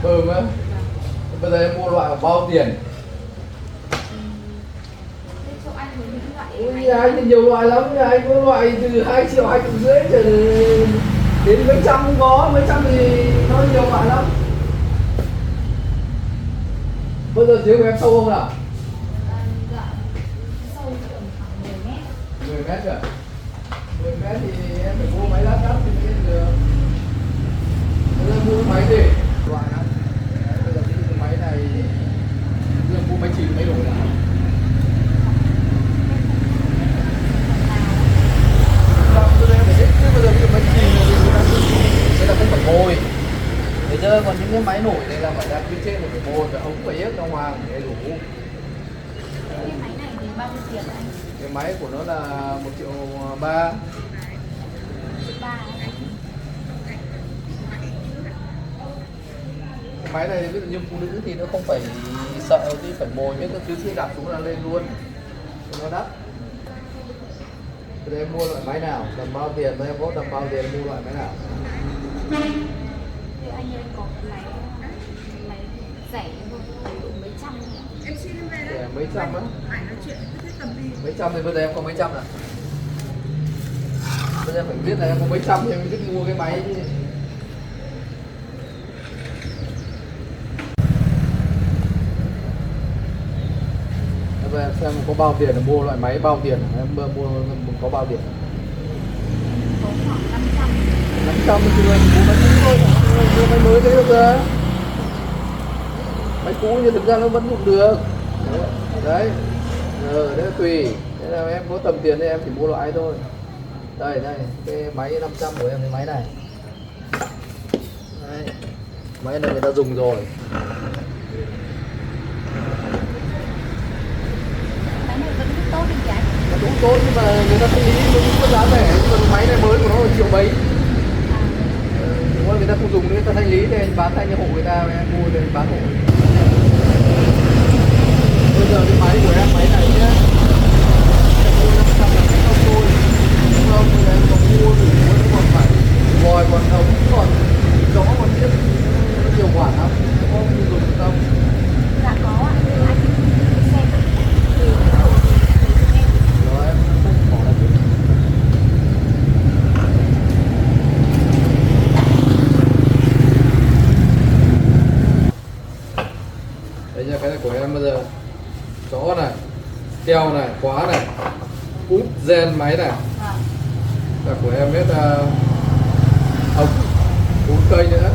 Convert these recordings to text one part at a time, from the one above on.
Bơm á. Bây giờ em mua loại bao tiền? Chỗ anh có những loại Nhà anh thì nhiều loại lắm, nhà anh có loại từ 2 triệu, 2 triệu rưỡi trở đến mấy trăm cũng có, mấy trăm thì nó nhiều loại lắm. Bây giờ giếng của em sâu không nào? dạ, sâu tầm khoảng 10 mét. 10 mét rồi. 10 mét thì em phải mua máy lát đắt thì mới được. Bây giờ mua máy gì? Loại lắm. Đấy, bây giờ cái máy này, bây giờ mua máy chìm máy đổi là bây giờ em phải biết chứ, bây giờ cái máy chìm này thì người ta không phải môi. Thế chứ còn những cái máy nổi này là phải đặt bên trên là phải môi, phải ống phải yếc trong hoàng để đủ. Cái máy này thì bao nhiêu tiền anh? Cái máy của nó là 1,3 triệu. 3 Cái máy này ví dụ như phụ nữ thì nó không phải sợ khi phải mồi, nhưng các thứ khi đặt xuống là lên luôn, nó đắt. Bây giờ em mua loại máy nào, tầm bao tiền, em có tầm bao tiền mua loại máy nào? Thì anh ơi có cái máy rẻ thôi, đủ mấy trăm thôi ạ. Em xin em về Để đấy. mấy trăm á? Phải nói chuyện cứ tầm đi. Mấy trăm thì bây giờ em có mấy trăm nào? Bây giờ em phải biết là em có mấy trăm thì em mới biết mua cái máy chứ. Bây giờ em xem có bao tiền để mua loại máy bao tiền, em mua có bao tiền? Có khoảng 500. 500 thì mua máy cũ thôi, mua máy mới đấy được ra. Máy cũ nhưng thực ra nó vẫn dùng được. Đấy, đấy là tùy. Thế là em có tầm tiền thì em chỉ mua loại thôi. Đây, cái máy 500 của em, cái máy này. Đấy. Máy này người ta dùng rồi. Máy này vẫn tốt đi chị anh. Nó cũng tốt nhưng mà người ta không nghĩ nó có giá rẻ, nhưng mà cái máy này mới của nó là triệu mấy. Đúng rồi, người ta không dùng nữa, người ta thanh lý thì anh bán thanh cho hộ người ta, em mua thì anh bán hộ. Bây giờ cái máy của em, máy này nhá, em mua 500 là cái không thôi. Không thì em còn mua thì nó còn phải vòi, còn ống, còn gió, còn tiếp nhiều khoản lắm, có không dùng được không? Dạ có ạ, anh xem từ cái độ thì em. Rồi em không bỏ ra chút. Đây nha, cái này của em bây giờ chó này, keo này, khóa này, út gen máy này, là của em hết ống 4 cây nữa.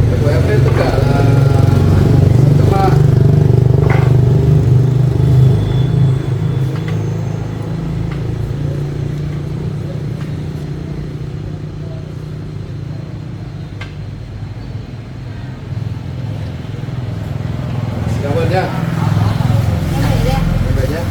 Cái của em hết tất cả là 6,3. Cảm ơn nhá. Em để đây ạ. Em về nhé.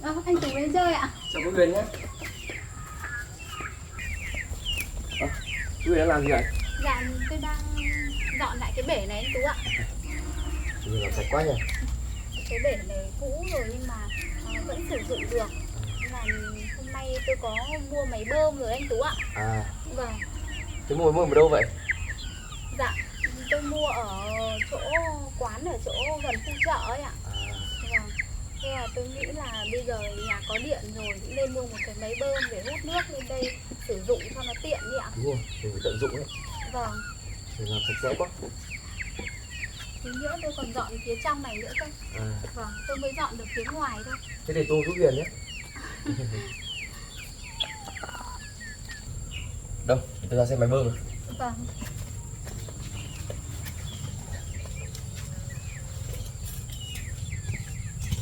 Anh Tú đến chơi ạ? Chào cô Huyền nhé. Cô Huyền đang làm gì vậy? Dạ tôi đang dọn lại cái bể này anh Tú ạ. Nhìn làm sạch quá nhỉ. Cái bể này cũ rồi nhưng mà vẫn sử dụng được. Nên là hôm nay tôi có mua máy bơm rồi anh Tú ạ. À, Vâng. thế mua ở đâu vậy? Dạ tôi mua ở chỗ quán ở chỗ gần khu chợ ấy ạ. Vâng. Thế là tôi nghĩ là bây giờ nhà có điện rồi cũng nên mua một cái máy bơm để hút nước lên đây sử dụng cho nó tiện đi ạ. Đúng rồi, mình phải tận dụng đấy. Vâng. Mình làm sạch sẽ quá. Tí nữa tôi còn dọn phía trong này nữa cơ. À, Vâng, tôi mới dọn được phía ngoài thôi. thế để tôi giúp Huyền nhé. Đâu, để tôi ra xem máy bơm này. Vâng.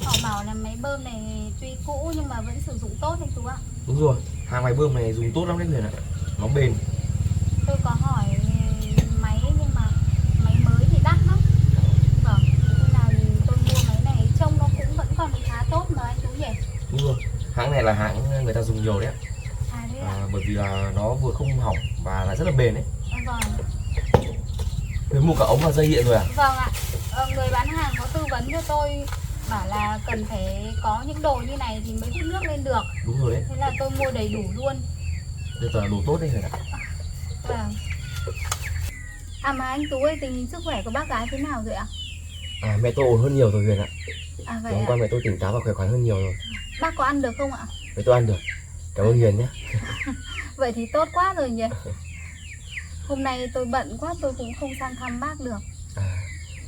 Họ bảo là máy bơm này tuy cũ nhưng mà vẫn sử dụng tốt anh Tú ạ. Đúng rồi, hàng máy bơm này dùng tốt lắm đấy Huyền ạ. Nó bền. Tôi có hỏi máy nhưng mà máy mới thì đắt lắm. Vâng, nên là tôi mua máy này trông nó cũng vẫn còn khá tốt mà anh Tú nhỉ? Đúng rồi, hãng này là hãng người ta dùng nhiều đấy ạ. À thế ạ? Bởi vì là nó vừa không hỏng và lại rất là bền đấy. Vâng. Huyền mua cả ống và dây điện rồi à? Vâng ạ. Người bán hàng có tư vấn cho tôi bảo là cần phải có những đồ như này thì mới hút nước lên được. Đúng rồi đấy. Thế là tôi mua đầy đủ luôn. Đây toàn là đồ tốt đấy Huyền ạ. Vâng. À mà anh Tú ơi, tình hình sức khỏe của bác gái thế nào rồi ạ? À, mẹ tôi ổn hơn nhiều rồi Huyền ạ. À vậy Hôm ạ. qua mẹ tôi tỉnh táo và khỏe khoắn hơn nhiều rồi. Bác có ăn được không ạ? Mẹ tôi ăn được. Cảm ơn Huyền nhé. Vậy thì tốt quá rồi nhỉ. Hôm nay tôi bận quá tôi cũng không sang thăm bác được. À,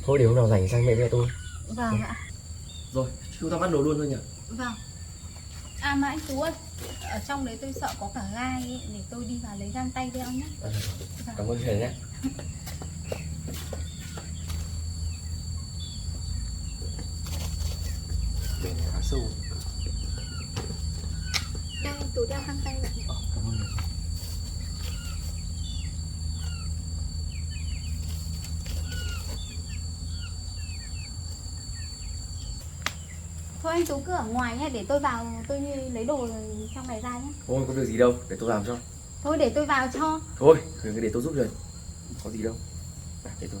thôi để hôm nào rảnh sang mẹ tôi. Vâng ạ. Rồi, chúng ta bắt đầu luôn thôi nhỉ. Vâng. À mà anh Tú ơi, ở trong đấy tôi sợ có cả gai ấy, để tôi đi vào lấy găng tay đeo nhé. Cảm ơn Huyền nhé. Bể này khá sâu. Đây anh Tú đeo găng tay vậy. Cảm ơn Huyền. Thôi anh Tú cứ ở ngoài nhé, để tôi vào tôi lấy đồ trong này ra nhé. Thôi có việc gì đâu, để tôi làm cho. Thôi để tôi vào cho. Thôi, Huyền cứ để tôi giúp Huyền. Có gì đâu. Để tôi.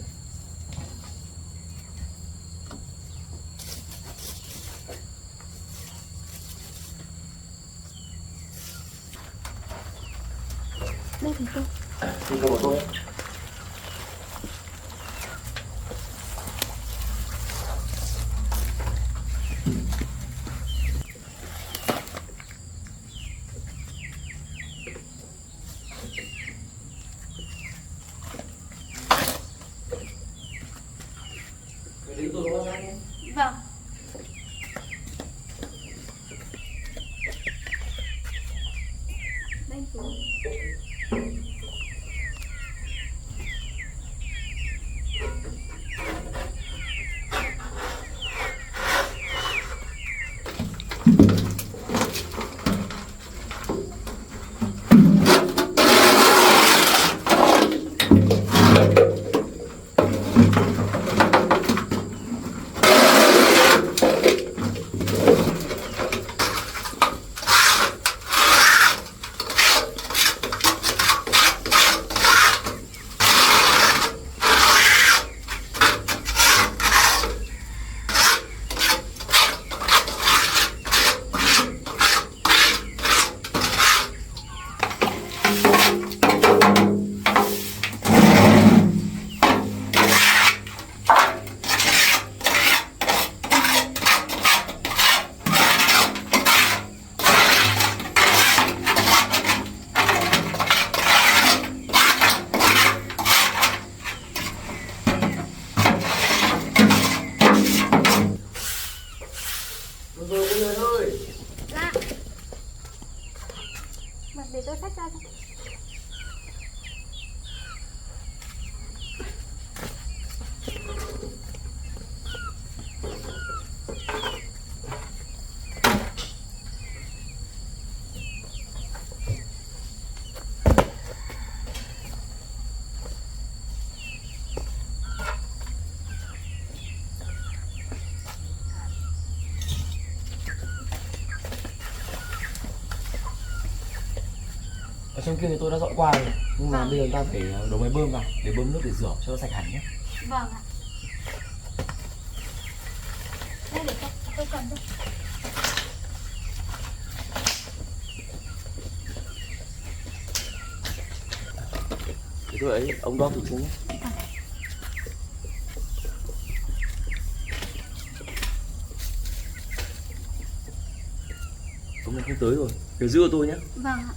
Đây thì tôi. Xin cầu của tôi. Vâng. Đây anh Tú. Rồi cô Huyền ơi. Dạ. Vâng, để tôi xách ra cho. Trong kia thì tôi đã dọn qua rồi, nhưng mà Vâng. bây giờ ta phải đổ máy bơm vào để bơm nước để rửa cho nó sạch hẳn nhé. Vâng ạ. Đây để tôi cầm thôi. Thế tôi ấy, ông đo thử xuống nhé. Ông này không tới rồi, để giữ tôi nhé. Vâng ạ.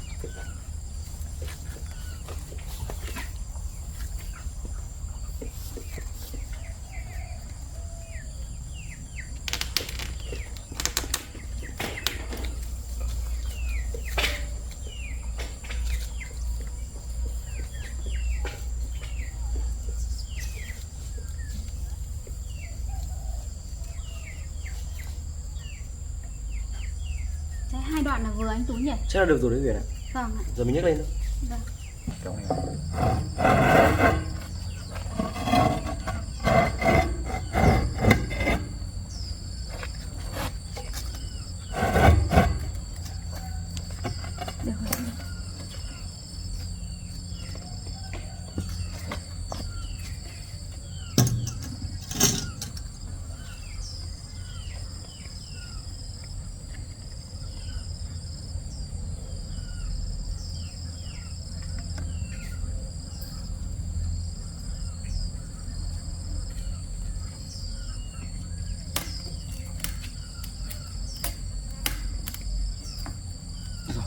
Đấy, 2 đoạn là vừa anh Tú nhỉ? Chắc là được rồi đấy Huyền ạ. Vâng ạ. Giờ mình nhấc lên thôi. Vâng. Kéo này. Được rồi.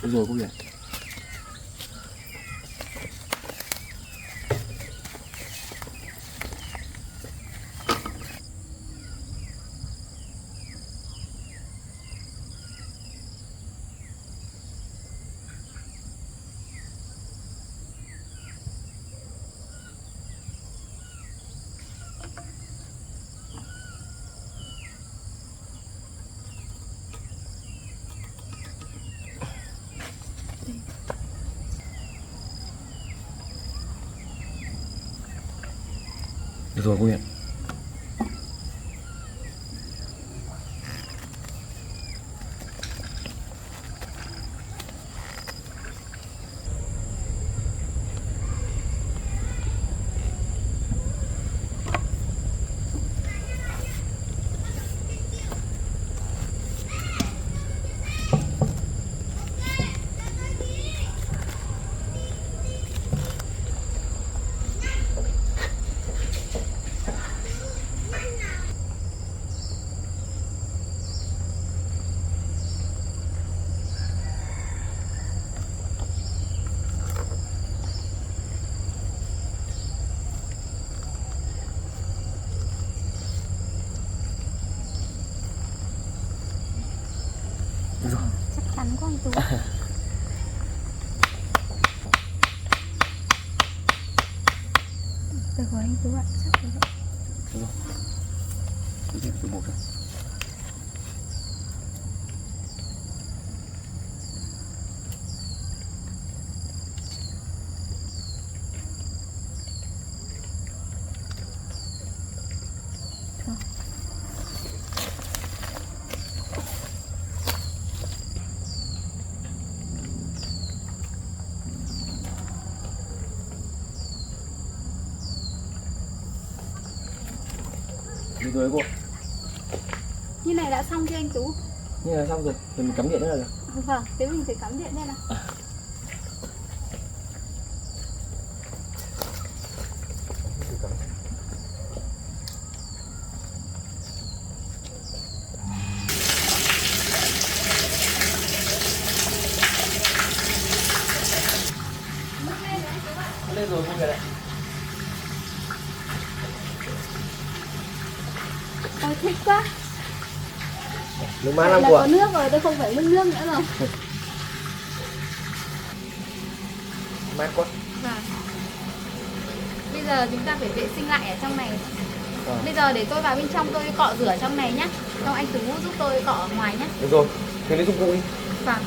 Được rồi cô Huyền. Được rồi cô Huyền. Được rồi. Chắc chắn quá anh Tú. Được rồi anh Tú ạ, chắc rồi. Được rồi. Cứ tiếp từ một thôi. Được rồi cô. Như này đã xong chưa anh Tú? Như là xong rồi, rồi mình cắm điện nữa là được. Vâng, thế mình phải cắm điện đây nào. kìa đấy. Ôi thích quá. Nước má Vậy lắm là của. có nước rồi, tôi không phải múc nước nữa rồi. Mát quá. Vâng. Bây giờ chúng ta phải vệ sinh lại ở trong này. À. Bây giờ để tôi vào bên trong tôi cọ rửa trong này nhá. Xong anh Tú giúp tôi cọ ở ngoài nhá. Được rồi, thế lấy dụng cụ đi. Vâng.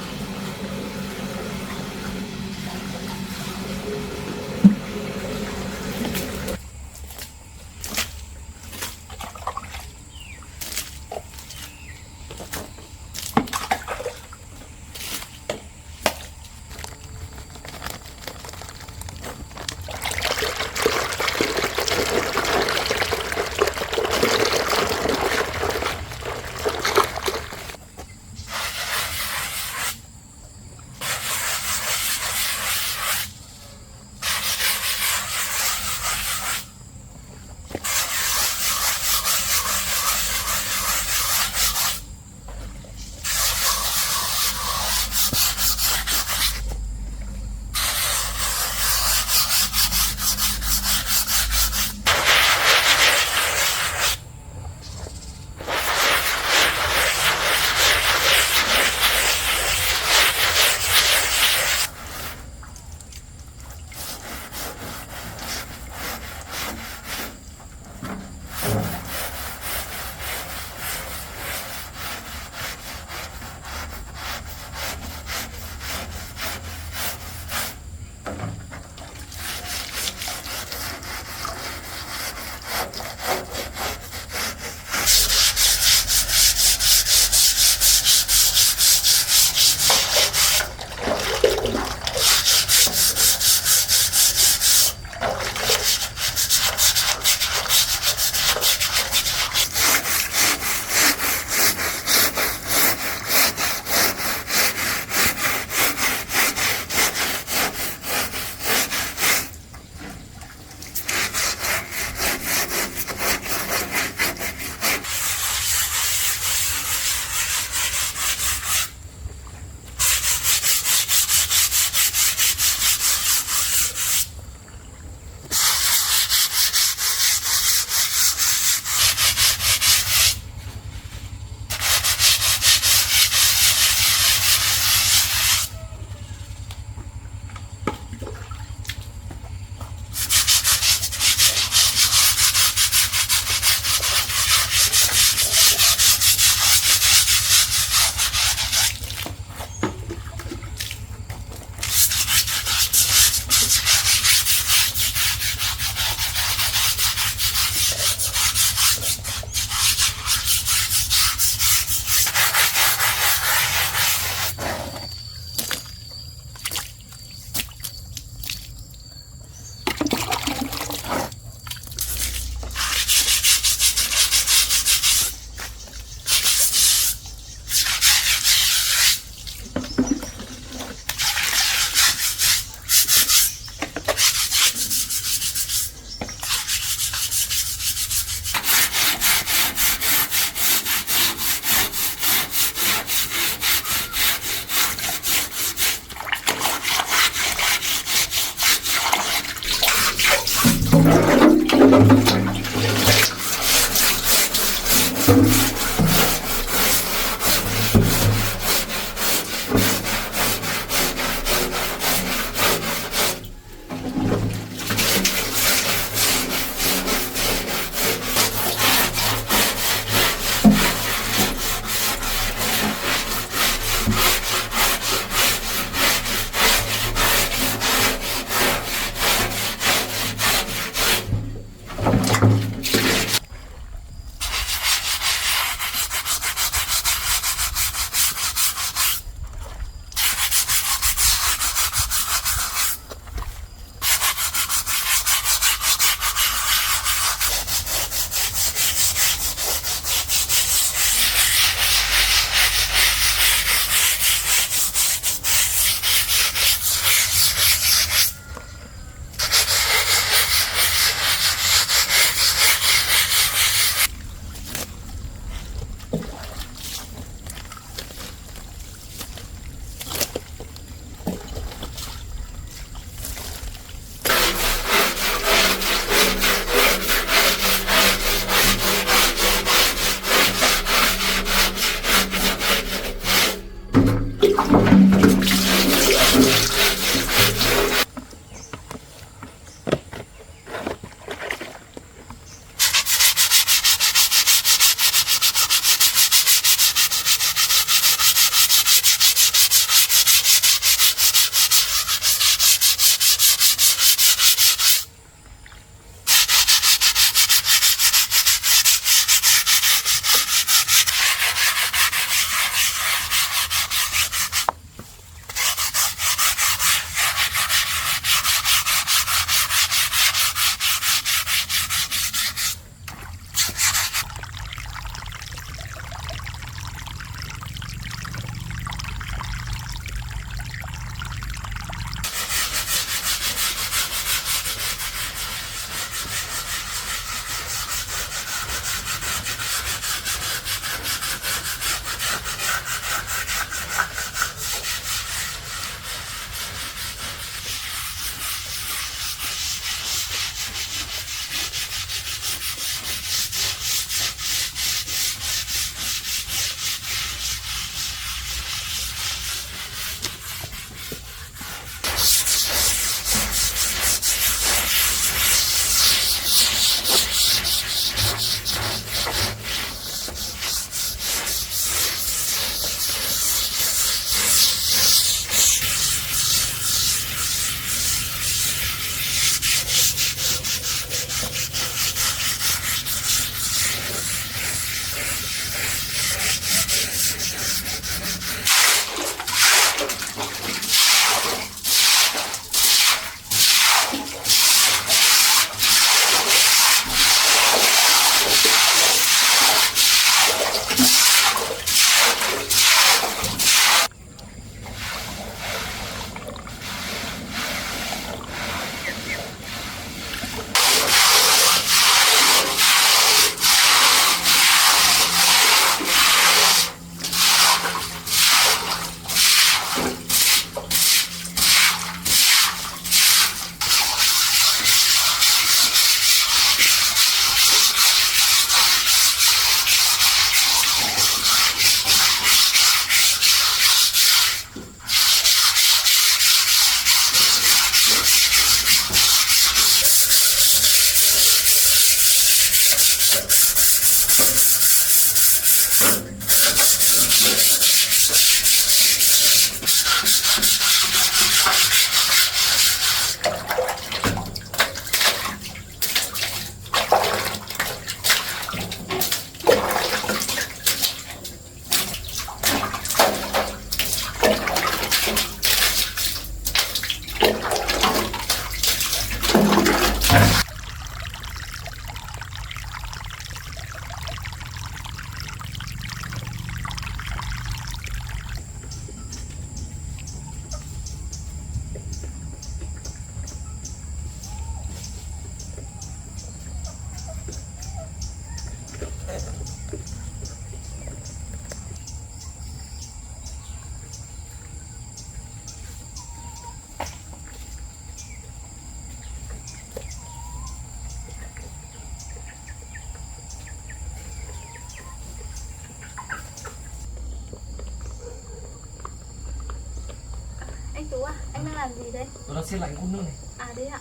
Tú ạ. Anh đang làm gì đấy? Tôi đang xiên lạnh cốc nước này. À đấy ạ.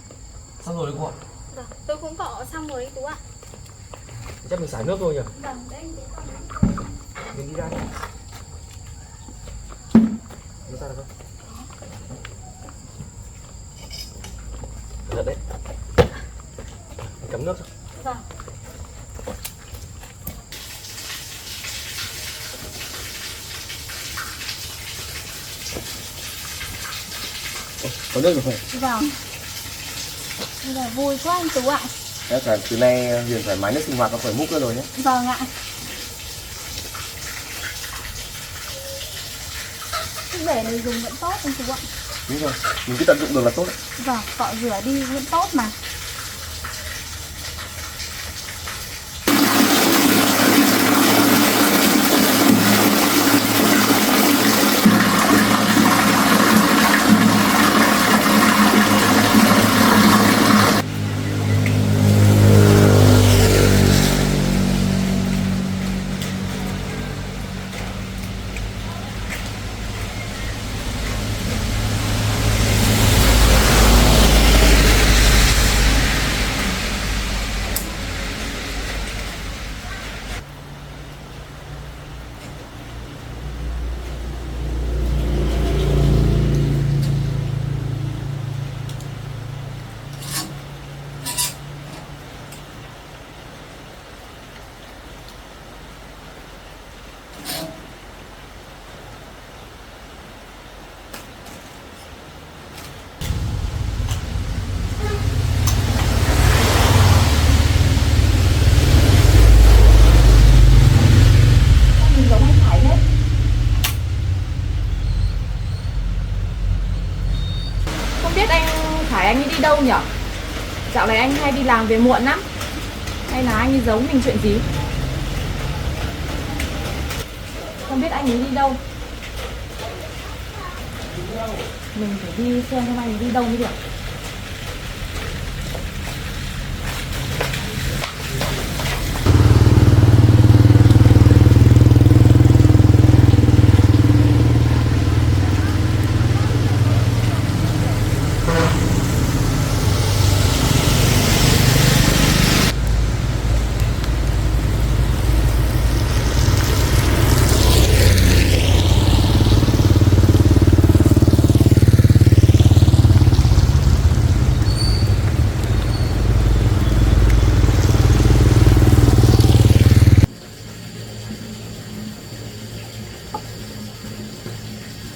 Xong rồi đấy cô ạ. Vâng, tôi cũng cọ xong rồi anh Tú ạ. Chắc mình xài nước thôi nhỉ? Vâng, đấy anh Tú còn. Mình đi ra nhé. Đi ra được không? Giật đấy. Mình cắm nước cho. Vâng. Có nước rồi phải. Vâng. Bây giờ vui quá anh Tú ạ. Thế là từ nay Huyền thoải mái nước sinh hoạt nó khỏi múc nữa rồi nhé. Vâng ạ. Cái bể này dùng vẫn tốt anh Tú ạ. Đúng rồi, mình cứ tận dụng được là tốt đấy. Vâng, cọ rửa đi vẫn tốt mà. Không biết anh Khải anh ấy đi đâu nhỉ? Dạo này anh hay đi làm về muộn lắm. Hay là anh ấy giấu mình chuyện gì? Không biết anh ấy đi đâu. Mình phải đi xem anh ấy đi đâu mới được.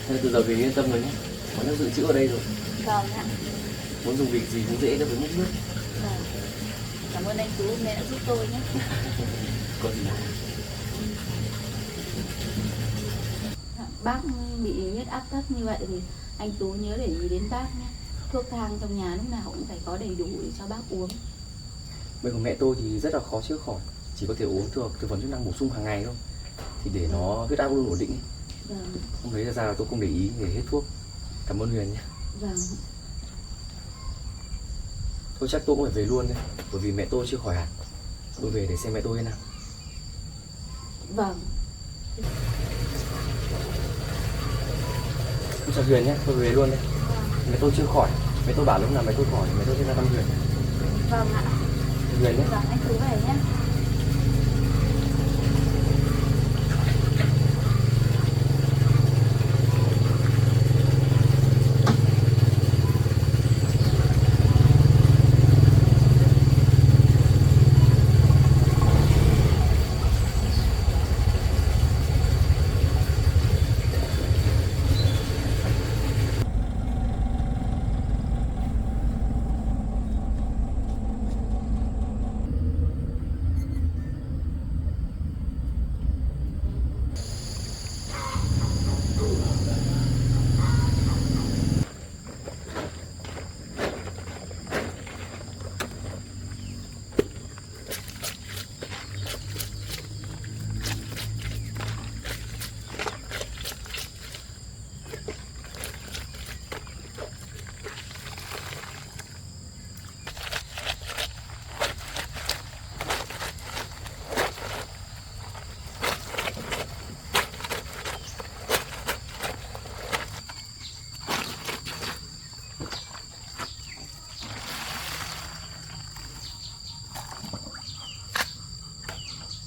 Thế từ giờ về yên tâm rồi nhé. Có nước dự trữ ở đây rồi. Vâng ạ. Muốn dùng việc gì cũng dễ cho với múc nước. Vâng. Cảm ơn anh Tú hôm nay đã giúp tôi nhé. Có gì nào? Bác bị huyết áp thấp như vậy thì anh Tú nhớ để ý đến bác nhé. Thuốc thang trong nhà lúc nào cũng phải có đầy đủ để cho bác uống. Bệnh của mẹ tôi thì rất là khó chữa khỏi. Chỉ có thể uống thực phẩm chức năng bổ sung hàng ngày thôi. Thì để nó huyết áp luôn ổn định. Vâng. Hôm đấy ra là tôi không để ý để hết thuốc. Cảm ơn Huyền nhé. Vâng. Thôi chắc tôi cũng phải về luôn đấy. Bởi vì mẹ tôi chưa khỏi hẳn. Tôi về để xem mẹ tôi thế nào. Vâng. Tôi chào Huyền nhé, tôi về luôn đấy. Vâng. Mẹ tôi chưa khỏi. Mẹ tôi bảo lúc nào mẹ tôi khỏi, mẹ tôi sẽ ra thăm Huyền. Vâng ạ. Huyền nhé. Vâng, anh Tú về nhé.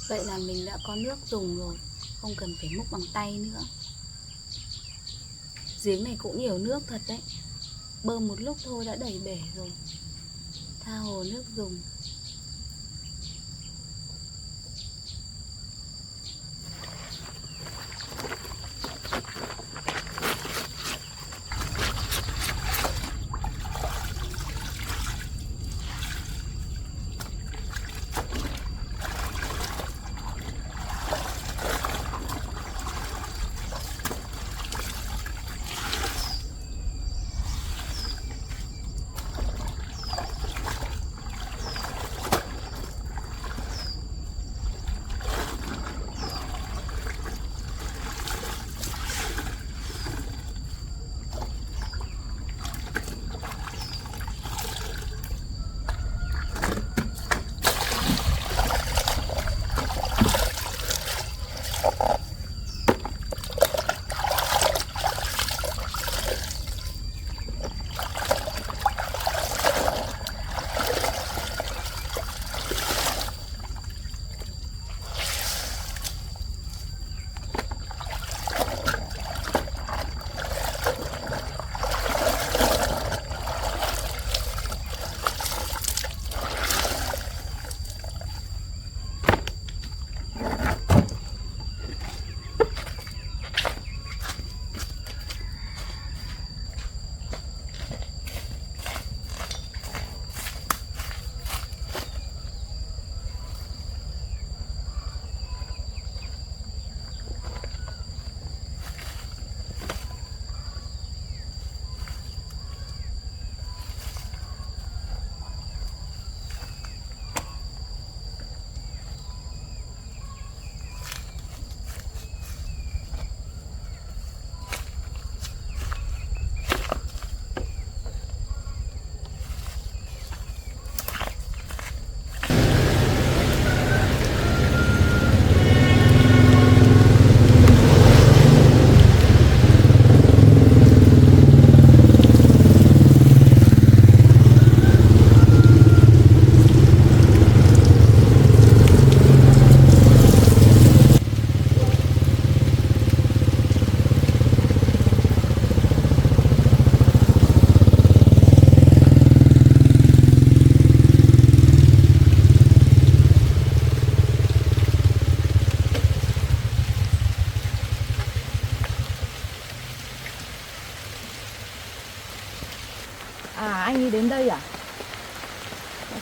Vậy là mình đã có nước dùng rồi, không cần phải múc bằng tay nữa. Giếng này cũng nhiều nước thật đấy. Bơm một lúc thôi đã đầy bể rồi. Tha hồ nước dùng. À, anh ấy đến đây à?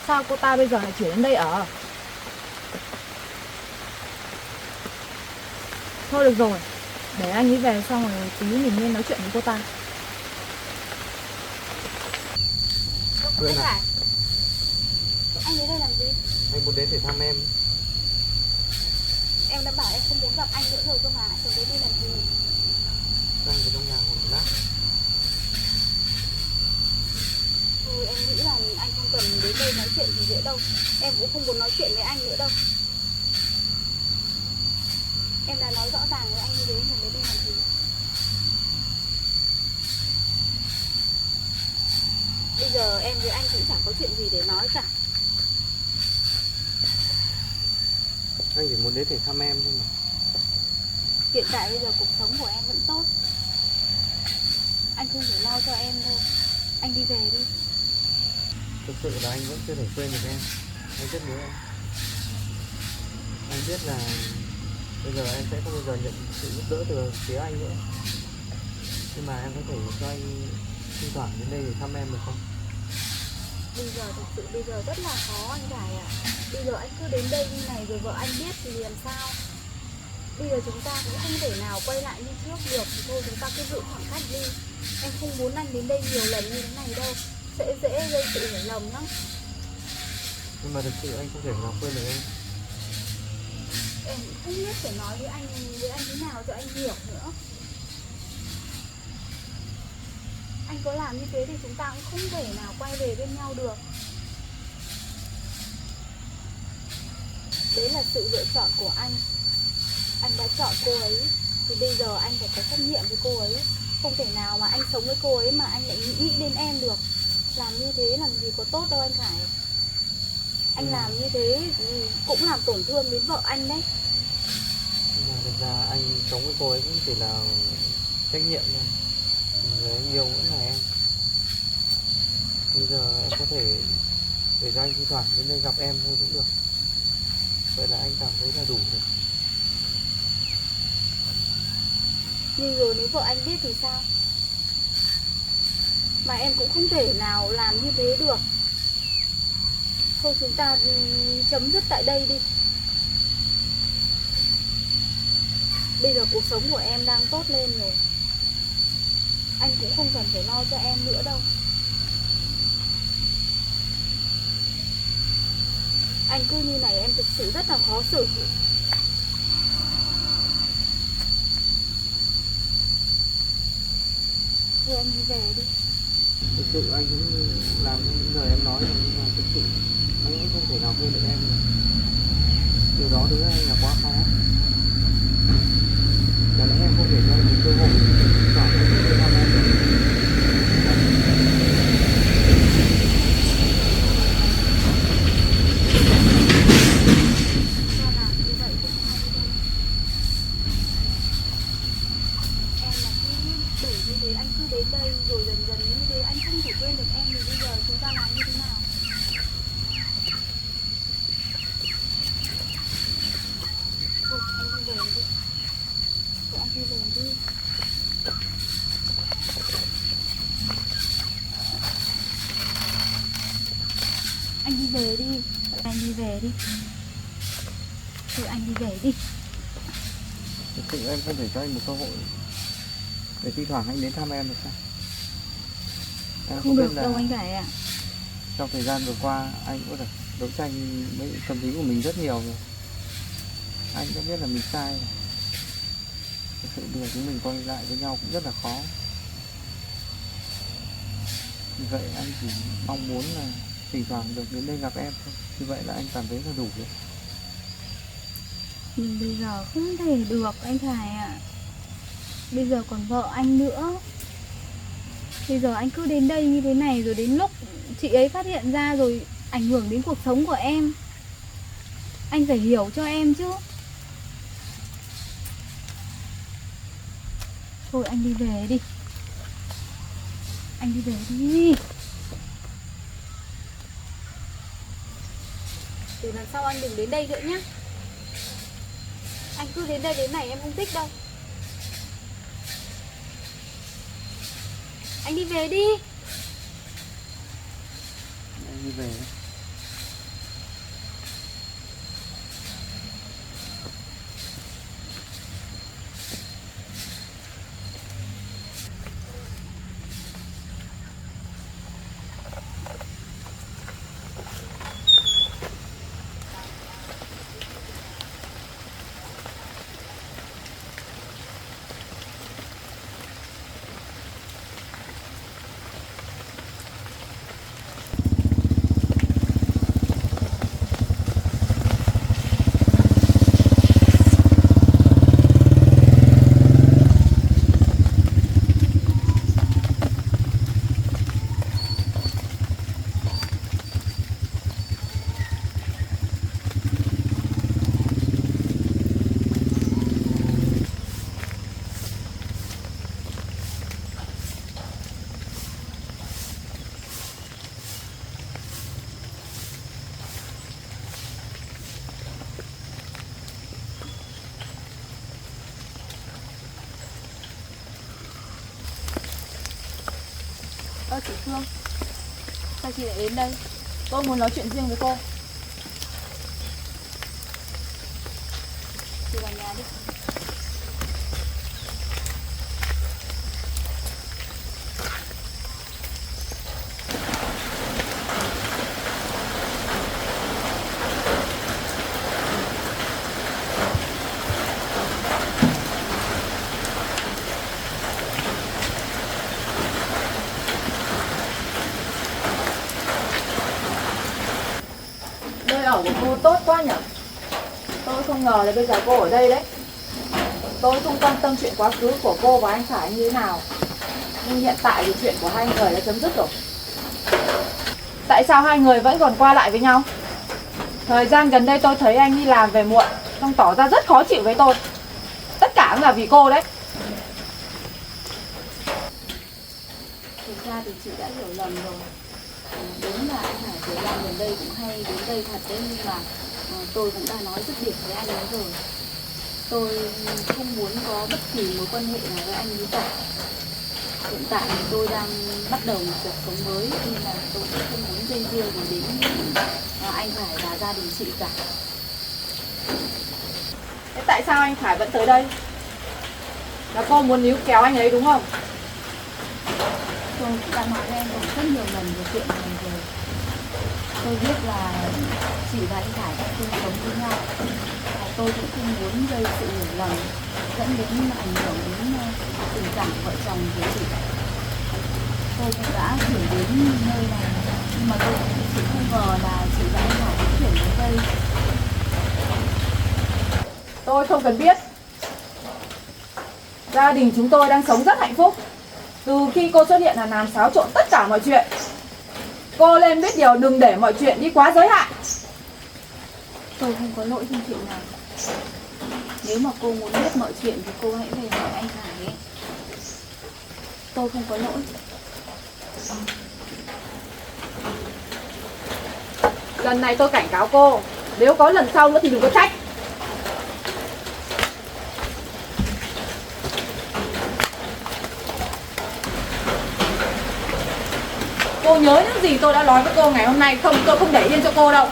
Sao cô ta bây giờ lại chuyển đến đây ở? Thôi được rồi, để anh ấy về xong rồi tí mình nên nói chuyện với cô ta. Anh Khải, anh đến đây làm gì? Anh muốn đến để thăm em. Em đã bảo em không muốn gặp anh nữa rồi cơ mà. Anh đến đây làm gì? Anh vào trong nhà ngồi một lát. Ừ, em nghĩ là anh không cần đến đây nói chuyện gì nữa đâu. Em cũng không muốn nói chuyện với anh nữa đâu. Em đã nói rõ ràng với anh như thế, mà đến đây làm gì? Bây giờ em với anh cũng chẳng có chuyện gì để nói cả. Anh chỉ muốn đến để thăm em thôi mà. Hiện tại bây giờ cuộc sống của em vẫn tốt. Anh không phải lo cho em đâu. Anh đi về đi. Thực sự là anh vẫn chưa thể quên được em. Anh rất nhớ em. Anh biết là bây giờ em sẽ không bao giờ nhận sự giúp đỡ từ phía anh nữa. Nhưng mà em có thể cho anh thi thoảng đến đây để thăm em được không? Bây giờ thực sự bây giờ rất là khó anh Khải ạ. Bây giờ anh cứ đến đây như này rồi vợ anh biết thì làm sao? Bây giờ chúng ta cũng không thể nào quay lại như trước được. Thì thôi chúng ta cứ giữ khoảng cách đi. Em không muốn anh đến đây nhiều lần như thế này đâu. Sẽ dễ gây sự hiểu lầm lắm. Nhưng mà thực sự anh không thể nào quên được em. Em cũng không biết phải nói với anh thế nào cho anh hiểu nữa. Anh có làm như thế thì chúng ta cũng không thể nào quay về bên nhau được. Đấy là sự lựa chọn của anh. Anh đã chọn cô ấy thì bây giờ anh phải có trách nhiệm với cô ấy. Không thể nào mà anh sống với cô ấy mà anh lại nghĩ đến em được. Làm như thế làm gì có tốt đâu anh Khải. Anh làm như thế cũng làm tổn thương đến vợ anh đấy. Nhưng mà thực ra anh sống với cô ấy cũng chỉ là trách nhiệm thôi. Người anh yêu vẫn là em. Bây giờ em có thể để cho anh thi thoảng đến đây gặp em thôi cũng được. Vậy là anh cảm thấy là đủ rồi. Nhưng rồi nếu vợ anh biết thì sao? Mà em cũng không thể nào làm như thế được. Thôi chúng ta chấm dứt tại đây đi. Bây giờ cuộc sống của em đang tốt lên rồi. Anh cũng không cần phải lo cho em nữa đâu. Anh cứ như này em thực sự rất là khó xử. Thôi anh đi về đi. Thực sự anh cũng làm những lời em nói rồi, nhưng mà thực sự anh cũng không thể nào quên được em nữa. Điều đó đối với anh là quá khó. Chả lẽ em không thể cho anh một cơ hội chọn cái người thăm em được. Sao làm như vậy cũng hay đâu. Em là cứ để như thế, anh cứ đến đây rồi dần dần như thế, anh không thể quên được em thì bây giờ chúng ta làm như thế nào? Thôi anh đi về đi. Thôi anh đi về đi. Anh đi về đi. Anh đi về đi. Thôi anh đi về đi. Thực sự em không thể cho anh một cơ hội để thi thoảng anh đến thăm em được sao? Em Không được biết là đâu anh Khải ạ. trong thời gian vừa qua anh cũng đã đấu tranh với tâm lý của mình rất nhiều rồi. Anh đã biết là mình sai rồi. Thực sự bây giờ chúng mình quay lại với nhau cũng rất là khó. Vì vậy anh chỉ mong muốn là thỉnh thoảng được đến đây gặp em thôi. Như vậy là anh cảm thấy là đủ rồi. Nhưng bây giờ không thể được anh Khải ạ. Bây giờ còn vợ anh nữa. Bây giờ anh cứ đến đây như thế này rồi đến lúc chị ấy phát hiện ra rồi ảnh hưởng đến cuộc sống của em. Anh phải hiểu cho em chứ. Thôi anh đi về đi. Anh đi về đi. Từ lần sau anh đừng đến đây nữa nhá. Anh cứ đến đây đến này em không thích đâu. Anh đi về đi. Anh đi về. Chị Phương, sao chị lại đến đây? Tôi muốn nói chuyện riêng với cô. Chị vào nhà đi. Nơi ở của cô tốt quá nhỉ. Tôi không ngờ là bây giờ cô ở đây đấy. Tôi không quan tâm chuyện quá khứ của cô và anh Khải như thế nào. Nhưng hiện tại thì chuyện của hai người đã chấm dứt rồi. Tại sao hai người vẫn còn qua lại với nhau? Thời gian gần đây tôi thấy anh đi làm về muộn, xong tỏ ra rất khó chịu với tôi. Tất cả cũng là vì cô đấy. Thực ra thì chị đã hiểu lầm rồi. Đúng là anh Hải thời gian gần đây cũng hay đến đây thật đấy, nhưng mà tôi cũng đã nói dứt điểm với anh ấy rồi. Tôi không muốn có bất kỳ mối quan hệ nào với anh ấy cả. Hiện tại thì tôi đang bắt đầu một cuộc sống mới, nên là tôi cũng không muốn dây dưa gì đến anh Hải và gia đình chị cả. Thế tại sao anh Khải vẫn tới đây? Là cô muốn níu kéo anh ấy đúng không? Tôi cũng đã nói với anh rất nhiều lần về chuyện này rồi. Tôi biết là chị và anh Khải đã chung sống với nhau. Và tôi cũng không muốn gây sự hiểu lầm dẫn đến ảnh hưởng đến tình cảm vợ chồng của chị. Tôi cũng đã chuyển đến nơi này, nhưng mà tôi cũng chỉ không ngờ là chị và anh Hải cũng chuyển đến đây. Tôi không cần biết. Gia đình chúng tôi đang sống rất hạnh phúc. Từ khi cô xuất hiện là làm xáo trộn tất cả mọi chuyện. Cô nên biết điều, đừng để mọi chuyện đi quá giới hạn. Tôi không có lỗi trong chuyện này. Nếu mà cô muốn biết mọi chuyện thì cô hãy về hỏi anh Hải ấy. Tôi không có lỗi. Lần này tôi cảnh cáo cô, nếu có lần sau nữa thì đừng có trách. Cô nhớ những gì tôi đã nói với cô ngày hôm nay, không tôi không để yên cho cô đâu.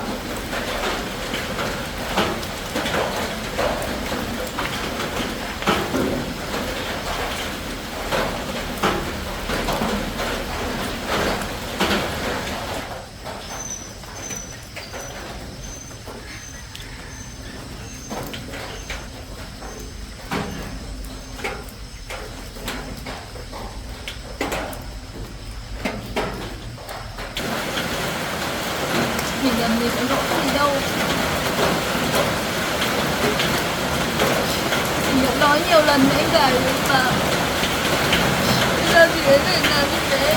Mình làm gì có lỗi gì đâu. Mình đã nói nhiều lần với anh Hải rồi mà. Bây giờ thì ấy phải làm như thế.